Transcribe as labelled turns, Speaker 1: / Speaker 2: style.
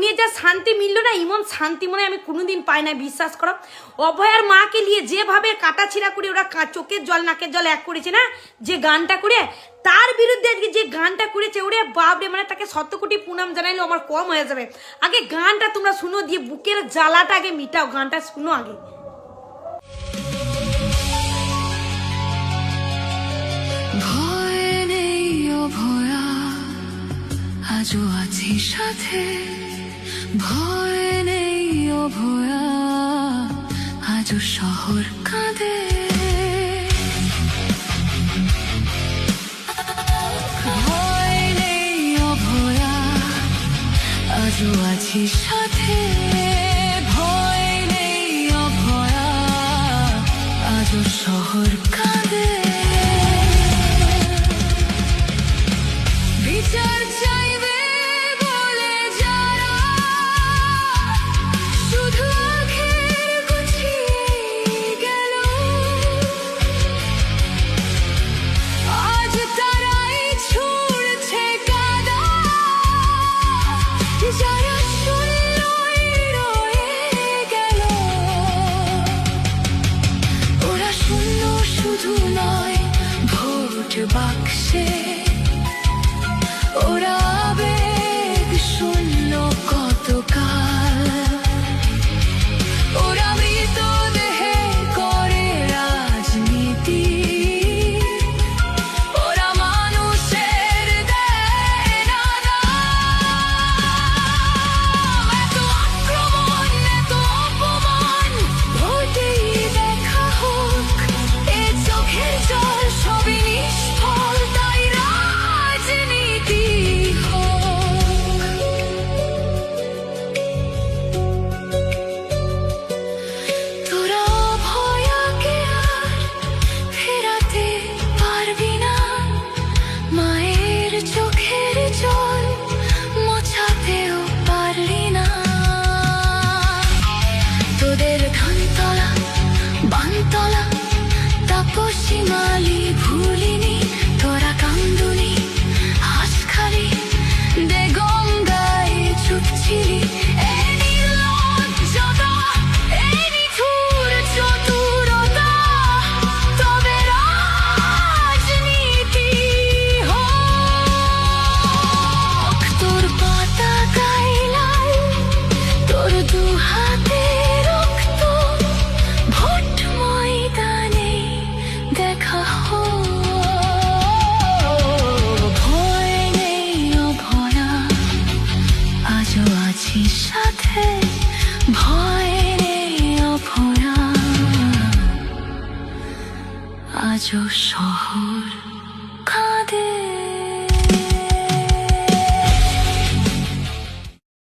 Speaker 1: মনে যা শান্তি মিলল না, এমন শান্তি মনে আমি কোনোদিন পাই না, বিশ্বাস করো। অভয়ার মাকে নিয়ে যেভাবে কাটাছিড়া করে ওরা চোখের জল নাকের জল এক করেছে না, যে গানটা করে, তার বিরুদ্ধে আজকে যে গানটা করেছে, ওরে বাপরে, মানে তাকে 100 কোটি প্রণাম জানাইলেও আমার কম হয়ে যাবে। আগে গানটা তোমরা শুনো, দিয়ে বুকের জ্বালাটা আগে মিটাও, গানটা শুনো আগে।
Speaker 2: ভয় নেই অভয়া, আজও আছি সাথে। ভয় নেই অভয়া, আজও শহর কাঁদে। ভয় নেই অভয়া, আজও আছি সাথে। ভয় নেই অভয়া, আজও শহর কাঁদে। বিচার চাইবে বলে যারা শুধু আখের গুছিয়ে গেল, আজ তারাই ছুড়ছে কাদা। যারা শূন্যই রয়ে গেল, ওরা শূন্য শুধু নয়, ভোট বাক্সে ওরা আবেগ শূন্য কতকাল। ওরা মৃতদেহে করে রাজনীতি, ওরা মানুষের দেয় না দাম। এত আক্রমণ, এত অপমান, ভোটেই দেখা হোক এ চোখের জল সবই নিষ্ফল, তাই রাজনীতি হোক। তোরা ভয়াকে আর ফেরাতে পারবি না, মায়ের চোখের জল মোছাতেও পারলি না। তোদের ধানতলা বানতলা তাপসী মালি ভুলিনি, তোরা কান্দুনি হাসখালি দে গঙ্গায় ছুটছিলি। এই নির্লজ্জতা, এই নিঠুর চতুরতা, তবে রাজনীতি হোক। তোর পতাকায় লাল, তোর দু হাতে রক্ত, ভোট ময়দানে দেখা হোক। ভয় নেই অভয়া, আজও আছি সাথে। ভয় নেই অভয়া, আজও শহর